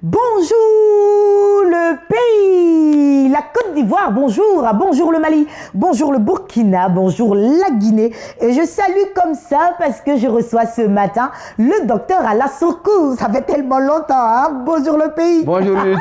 Bonjour le pays, la Côte d'Ivoire, bonjour, bonjour le Mali, bonjour le Burkina, bonjour la Guinée. Et je salue comme ça parce que je reçois ce matin le docteur Alla Sourkou. Ça fait tellement longtemps, hein? Bonjour le pays. Bonjour Ruth.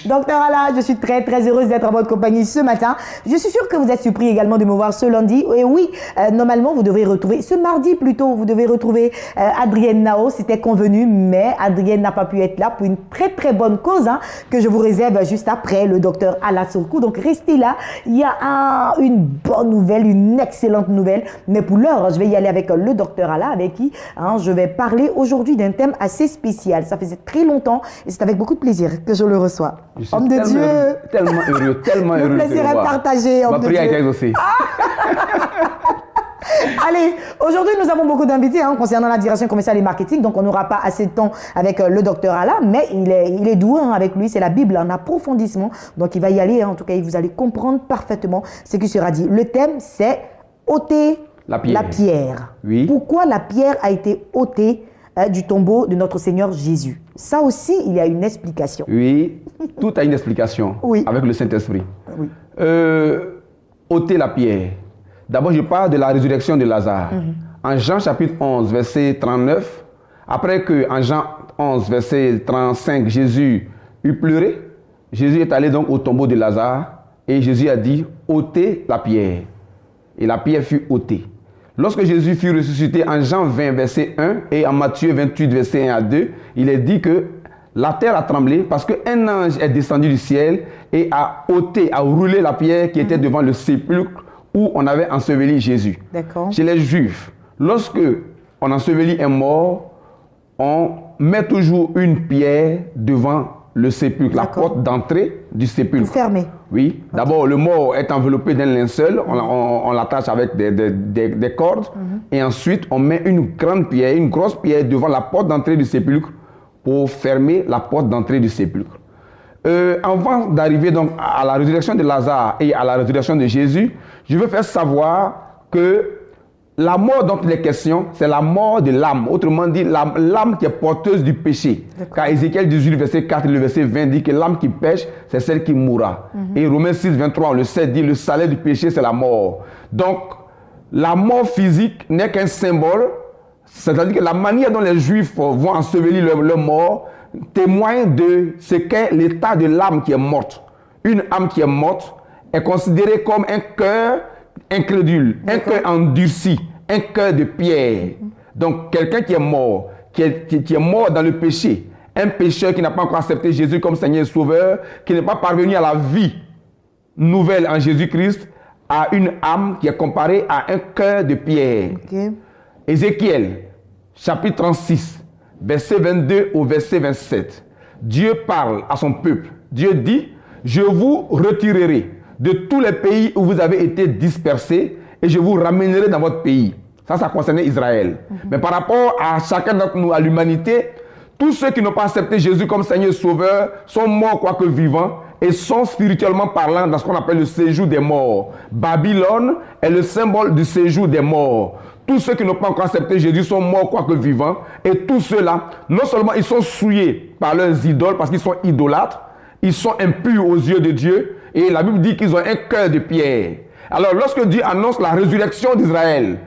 Docteur Alla, je suis très heureuse d'être en votre compagnie ce matin. Je suis sûre que vous êtes surpris également de me voir ce lundi. Et oui, normalement, vous devrez retrouver, ce mardi plutôt, vous devez retrouver Adrienne Nao, c'était convenu, mais Adrienne n'a pas pu être là pour une très bonne cause hein, que je vous réserve juste après le docteur Alla Sourkou. Donc restez là, il y a une bonne nouvelle, une excellente nouvelle. Mais pour l'heure, je vais y aller avec le docteur Alla, avec qui hein, je vais parler aujourd'hui d'un thème assez spécial. Ça faisait très longtemps et c'est avec beaucoup de plaisir que je le reçois. Homme de Dieu. Tellement heureux, tellement heureux. Le plaisir est partagé. Ma prière est exaucée. Allez, aujourd'hui nous avons beaucoup d'invités hein, concernant la direction commerciale et marketing, donc on n'aura pas assez de temps avec le docteur Alla, mais il est doué hein, avec lui, c'est la Bible en approfondissement, donc il va y aller, hein, en tout cas vous allez comprendre parfaitement ce qui sera dit. Le thème c'est ôter la pierre. Oui. Pourquoi la pierre a été ôtée du tombeau de notre Seigneur Jésus? Ça aussi, il y a une explication. Oui, tout a une explication oui. Avec le Saint-Esprit. Oui. Ôter la pierre. D'abord, je parle de la résurrection de Lazare. En Jean chapitre 11, verset 39, après que en Jean 11, verset 35, Jésus eut pleuré, Jésus est allé donc au tombeau de Lazare et Jésus a dit, ôtez la pierre. Et la pierre fut ôtée. Lorsque Jésus fut ressuscité en Jean 20, verset 1 et en Matthieu 28, verset 1 à 2, il est dit que la terre a tremblé parce qu'un ange est descendu du ciel et a ôté, a roulé la pierre qui était devant le sépulcre où on avait enseveli Jésus. Chez les Juifs, lorsque on ensevelit un mort, on met toujours une pierre devant le sépulcre, la porte d'entrée du sépulcre. Fermée. Oui. D'abord, le mort est enveloppé d'un linceul, on l'attache avec des cordes, et ensuite on met une grande pierre, une grosse pierre devant la porte d'entrée du sépulcre pour fermer la porte d'entrée du sépulcre. Avant d'arriver donc à la résurrection de Lazare et à la résurrection de Jésus, je veux faire savoir que la mort dont il est question, c'est la mort de l'âme. Autrement dit, l'âme qui est porteuse du péché. Car Ézéchiel 18, verset 4 et le verset 20 dit que l'âme qui pêche, c'est celle qui mourra. Et Romains 6, 23, on le sait, dit le salaire du péché, c'est la mort. Donc, la mort physique n'est qu'un symbole. C'est-à-dire que la manière dont les Juifs vont ensevelir leur mort témoigne de ce qu'est l'état de l'âme qui est morte. Une âme qui est morte est considérée comme un cœur incrédule, un cœur endurci, un cœur de pierre. Donc, quelqu'un qui est mort, qui est mort dans le péché, un pécheur qui n'a pas encore accepté Jésus comme Seigneur et Sauveur, qui n'est pas parvenu à la vie nouvelle en Jésus-Christ, a une âme qui est comparée à un cœur de pierre. Ézéchiel, chapitre 36, verset 22 au verset 27. Dieu parle à son peuple. Dieu dit, je vous retirerai de tous les pays où vous avez été dispersés et je vous ramènerai dans votre pays. Ça concernait Israël. Mais par rapport à chacun d'entre nous, à l'humanité, tous ceux qui n'ont pas accepté Jésus comme Seigneur et Sauveur sont morts quoique vivants et sont spirituellement parlant dans ce qu'on appelle le séjour des morts. Babylone est le symbole du séjour des morts. Tous ceux qui n'ont pas encore accepté Jésus sont morts quoique vivants. Et tous ceux-là, non seulement ils sont souillés par leurs idoles parce qu'ils sont idolâtres, ils sont impurs aux yeux de Dieu. Et la Bible dit qu'ils ont un cœur de pierre. Alors lorsque Dieu annonce la résurrection d'Israël,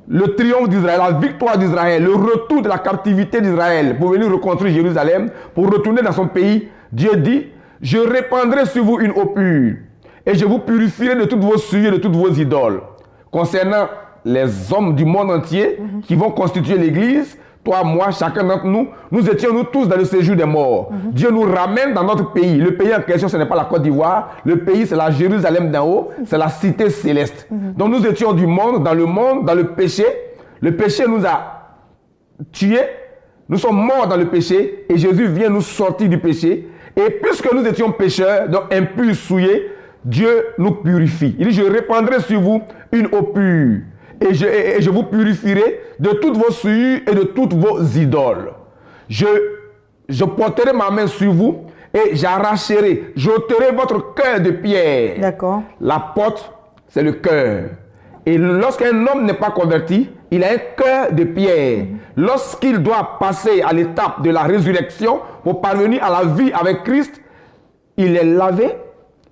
le triomphe d'Israël, la victoire d'Israël, le retour de la captivité d'Israël pour venir reconstruire Jérusalem, pour retourner dans son pays, Dieu dit, je répandrai sur vous une eau pure et je vous purifierai de toutes vos souillures, de toutes vos idoles. Concernant les hommes du monde entier qui vont constituer l'Église, toi, moi, chacun d'entre nous, nous étions nous tous dans le séjour des morts. Dieu nous ramène dans notre pays. Le pays en question, ce n'est pas la Côte d'Ivoire. Le pays, c'est la Jérusalem d'en haut. C'est la cité céleste. Donc nous étions du monde, dans le péché. Le péché nous a tués. Nous sommes morts dans le péché. Et Jésus vient nous sortir du péché. Et puisque nous étions pécheurs, donc impurs, souillés, Dieu nous purifie. Il dit, je répandrai sur vous une eau pure. Et je vous purifierai de toutes vos souillures et de toutes vos idoles. Je porterai ma main sur vous et j'arracherai, j'ôterai votre cœur de pierre. D'accord. La porte, c'est le cœur. Et lorsqu'un homme n'est pas converti, il a un cœur de pierre. Lorsqu'il doit passer à l'étape de la résurrection pour parvenir à la vie avec Christ, il est lavé,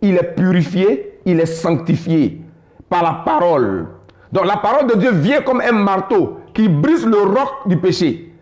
il est purifié, il est sanctifié par la parole. Donc la parole de Dieu vient comme un marteau qui brise le roc du péché.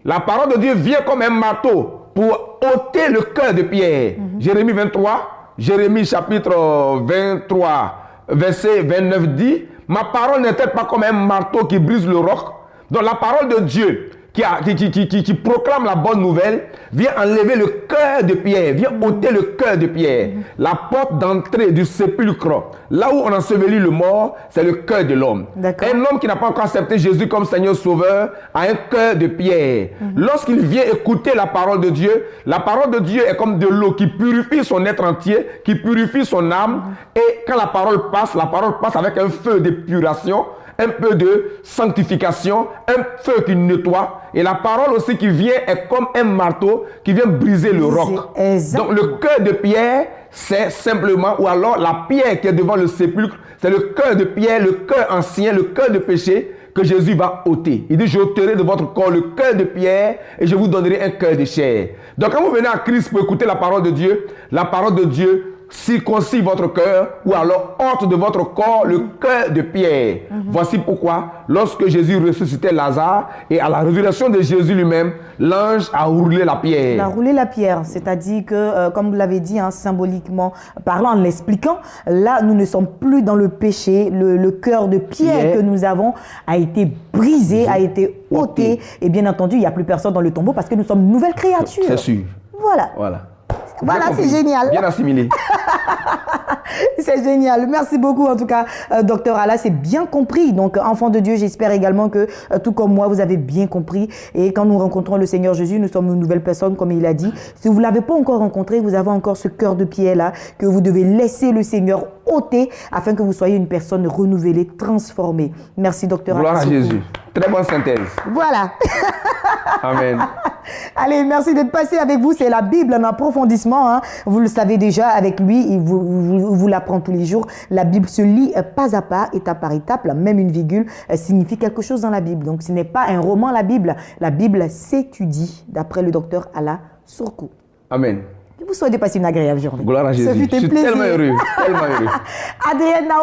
La parole de Dieu vient comme un marteau pour ôter le cœur de pierre. Jérémie 23, Jérémie chapitre 23, verset 29 dit, ma parole n'est-elle pas comme un marteau qui brise le roc? Donc la parole de Dieu qui proclame la bonne nouvelle vient enlever le cœur de pierre, vient ôter le cœur de pierre. La porte d'entrée du sépulcre, là où on ensevelit le mort, c'est le cœur de l'homme. Un homme qui n'a pas encore accepté Jésus comme Seigneur Sauveur a un cœur de pierre. Lorsqu'il vient écouter la parole de Dieu est comme de l'eau qui purifie son être entier, qui purifie son âme. Et quand la parole passe avec un feu d'épuration, un peu de sanctification, un feu qui nettoie. Et la parole aussi qui vient est comme un marteau qui vient briser le roc. Donc le cœur de pierre, c'est simplement, ou alors la pierre qui est devant le sépulcre, c'est le cœur de pierre, le cœur ancien, le cœur de péché que Jésus va ôter. Il dit, je ôterai de votre corps le cœur de pierre et je vous donnerai un cœur de chair. Donc quand vous venez à Christ pour écouter la parole de Dieu circoncis votre cœur ou alors ôte de votre corps le cœur de pierre. Voici pourquoi, lorsque Jésus ressuscitait Lazare et à la résurrection de Jésus lui-même, l'ange a roulé la pierre. Il a roulé la pierre, c'est-à-dire que, comme vous l'avez dit, symboliquement parlant, en l'expliquant, là, nous ne sommes plus dans le péché. Le cœur de pierre que nous avons a été brisé, a été ôté. Et bien entendu, il n'y a plus personne dans le tombeau parce que nous sommes une nouvelle créature. C'est sûr. Voilà, c'est génial. Bien assimilé. C'est génial. Merci beaucoup, en tout cas, Docteur Allah. C'est bien compris. Donc, enfant de Dieu, j'espère également que, tout comme moi, vous avez bien compris. Et quand nous rencontrons le Seigneur Jésus, nous sommes une nouvelle personne, comme il a dit. Si vous ne l'avez pas encore rencontré, vous avez encore ce cœur de pierre-là que vous devez laisser le Seigneur ôter afin que vous soyez une personne renouvelée, transformée. Merci, Docteur Allah. Gloire à Jésus. Très bonne synthèse. Voilà. Amen. Allez, merci d'être passé avec vous. C'est la Bible en approfondissement. Vous le savez déjà avec lui. Il vous l'apprend tous les jours. La Bible se lit pas à pas, étape par étape. Même une virgule signifie quelque chose dans la Bible. Donc, ce n'est pas un roman, la Bible. La Bible s'étudie, d'après le docteur Allah Sourkou. Amen. Je vous souhaite de passer une agréable journée. Gloire à Jésus. Ça fut un plaisir. Tellement heureux. Tellement heureux. Adrienne Nao.